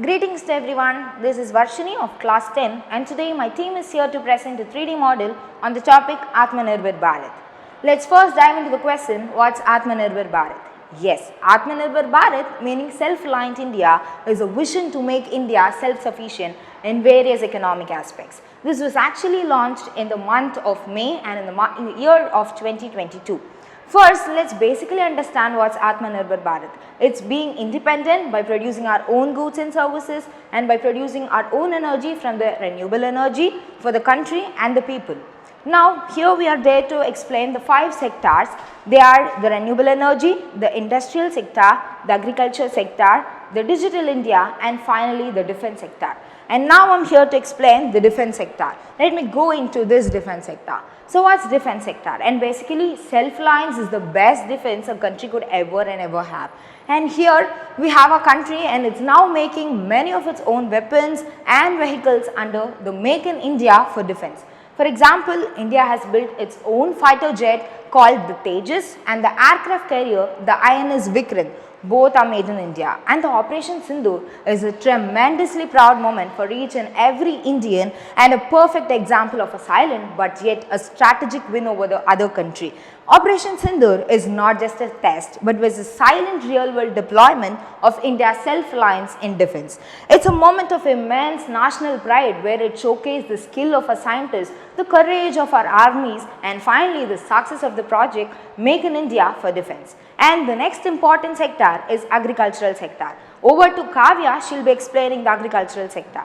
Greetings to everyone, this is Varshini of class 10 and today my team is here to present a 3D model on the topic Atmanibhar Bharat. Let's first dive into the question, what's Atmanibhar Bharat? Yes, Atmanibhar Bharat, meaning self-reliant India, is a vision to make India self-sufficient in various economic aspects. This was actually launched in the month of May and in the year of 2022. First, let's basically understand what's Atmanibhar Bharat. It's being independent by producing our own goods and services and by producing our own energy from the renewable energy for the country and the people. Now, here we are there to explain the 5 sectors. They are the renewable energy, the industrial sector, the agriculture sector, the digital India and finally the defense sector. And now I am here to explain the defense sector. Let me go into this defense sector. So what's defense sector? And basically self-reliance is the best defense a country could ever have. And here we have a country and it's now making many of its own weapons and vehicles under the Make in India for defense. For example, India has built its own fighter jet called the Tejas and the aircraft carrier, the INS Viksit. Both are made in India and the Operation Sindoor is a tremendously proud moment for each and every Indian and a perfect example of a silent but yet a strategic win over the other country. Operation Sindoor is not just a test but was a silent real world deployment of India's self-reliance in defense. It's a moment of immense national pride where it showcased the skill of our scientists, the courage of our armies and finally the success of the project Make in India for defense. And the next important sector is agricultural sector. Over to Kavya, she will be explaining the agricultural sector.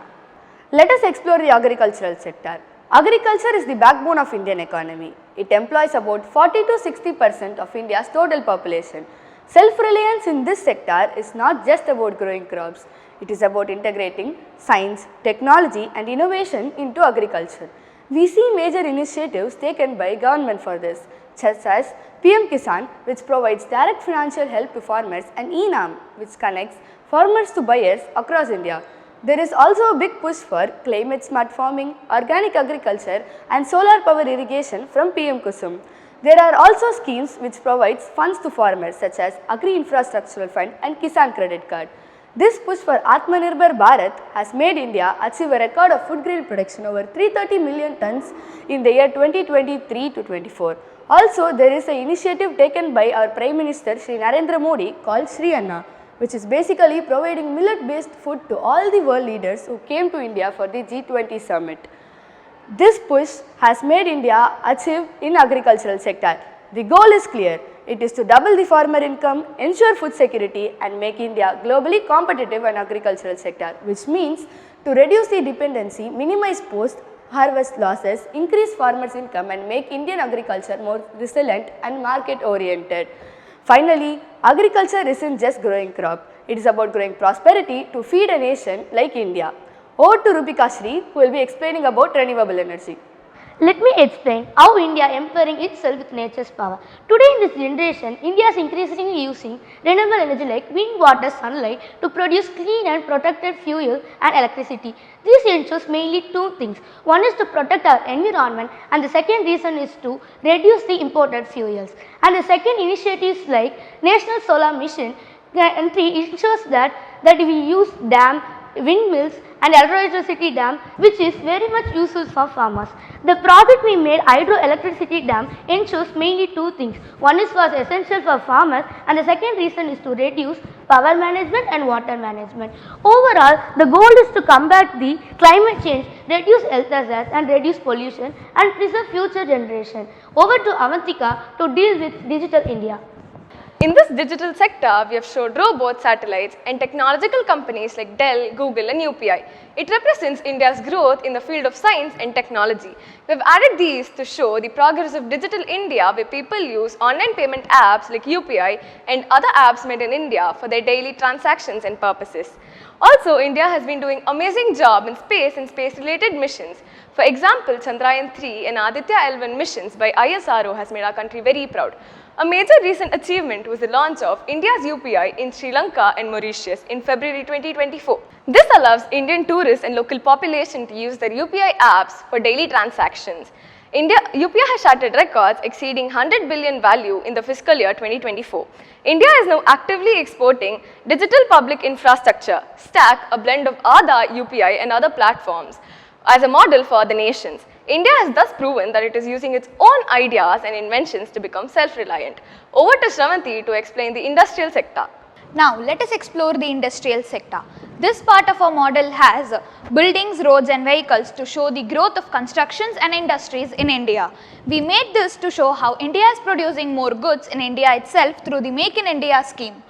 Let us explore the agricultural sector. Agriculture is the backbone of Indian economy. It employs about 40 to 60% of India's total population. Self-reliance in this sector is not just about growing crops. It is about integrating science, technology and innovation into agriculture. We see major initiatives taken by government for this, such as PM Kisan, which provides direct financial help to farmers, and ENAM, which connects farmers to buyers across India. There is also a big push for climate smart farming, organic agriculture and solar power irrigation from PM Kusum. There are also schemes which provides funds to farmers such as Agri Infrastructural Fund and Kisan Credit Card. This push for Atmanirbhar Bharat has made India achieve a record of food grain production over 330 million tons in the year 2023 to 24. Also, there is an initiative taken by our Prime Minister Shri Narendra Modi called Shri Anna, which is basically providing millet-based food to all the world leaders who came to India for the G20 summit. This push has made India achieve in agricultural sector. The goal is clear. It is to double the farmer income, ensure food security and make India globally competitive in agricultural sector, which means to reduce the dependency, minimize post-harvest losses, increase farmers' income and make Indian agriculture more resilient and market-oriented. Finally, agriculture isn't just growing crop. It is about growing prosperity to feed a nation like India. Over to Rupika Shri, who will be explaining about renewable energy. Let me explain how India empowering itself with nature's power. Today in this generation, India is increasingly using renewable energy like wind, water, sunlight to produce clean and protected fuel and electricity. This ensures mainly 2 things. One is to protect our environment and the second reason is to reduce the imported fuels. And the second initiatives like National Solar Mission ensures that we use dam, windmills and hydroelectricity dam which is very much useful for farmers. The project we made hydroelectricity dam ensures mainly 2 things. One is was essential for farmers and the second reason is to reduce power management and water management. Overall, the goal is to combat the climate change, reduce health hazards and reduce pollution and preserve future generation. Over to Avantika to deal with digital India. In this digital sector, we have showed robots, satellites and technological companies like Dell, Google and UPI. It represents India's growth in the field of science and technology. We have added these to show the progress of digital India where people use online payment apps like UPI and other apps made in India for their daily transactions and purposes. Also, India has been doing amazing job in space and space-related missions. For example, Chandrayaan-3 and Aditya L1 missions by ISRO has made our country very proud. A major recent achievement was the launch of India's UPI in Sri Lanka and Mauritius in February 2024. This allows Indian tourists and local population to use their UPI apps for daily transactions. UPI has shattered records exceeding 100 billion value in the fiscal year 2024. India is now actively exporting digital public infrastructure, stack, a blend of Aadhaar, UPI and other platforms as a model for other nations. India has thus proven that it is using its own ideas and inventions to become self-reliant. Over to Shravanti to explain the industrial sector. Now, let us explore the industrial sector. This part of our model has buildings, roads and vehicles to show the growth of constructions and industries in India. We made this to show how India is producing more goods in India itself through the Make in India scheme.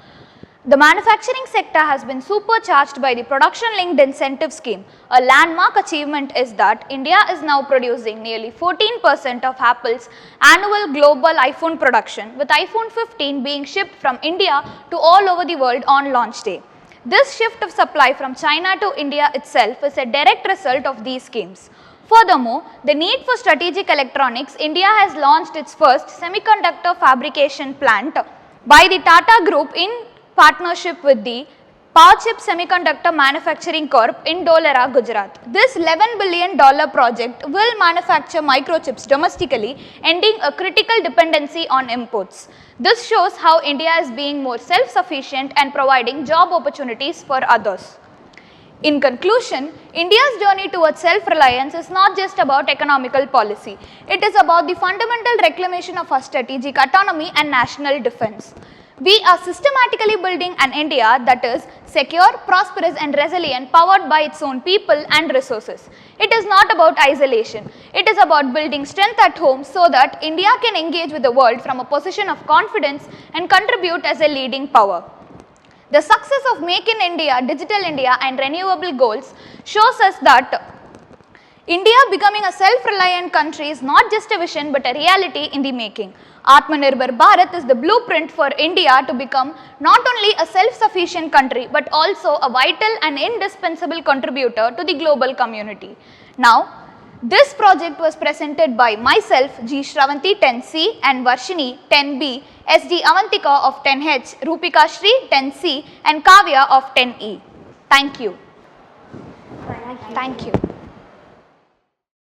The manufacturing sector has been supercharged by the production-linked incentive scheme. A landmark achievement is that India is now producing nearly 14% of Apple's annual global iPhone production, with iPhone 15 being shipped from India to all over the world on launch day. This shift of supply from China to India itself is a direct result of these schemes. Furthermore, the need for strategic electronics, India has launched its first semiconductor fabrication plant by the Tata Group in partnership with the Power Chip Semiconductor Manufacturing Corp in Dholera, Gujarat. This $11 billion project will manufacture microchips domestically, ending a critical dependency on imports. This shows how India is being more self-sufficient and providing job opportunities for others. In conclusion, India's journey towards self-reliance is not just about economical policy. It is about the fundamental reclamation of our strategic autonomy and national defense. We are systematically building an India that is secure, prosperous and resilient, powered by its own people and resources. It is not about isolation. It is about building strength at home so that India can engage with the world from a position of confidence and contribute as a leading power. The success of Make in India, Digital India and renewable goals shows us that India becoming a self-reliant country is not just a vision but a reality in the making. Atmanibhar Bharat is the blueprint for India to become not only a self-sufficient country but also a vital and indispensable contributor to the global community. Now, this project was presented by myself, G. Shravanti 10C and Varshini 10B, SD Avantika of 10H, Rupika Shri 10C and Kavya of 10E. Thank you. Thank you. Thank you.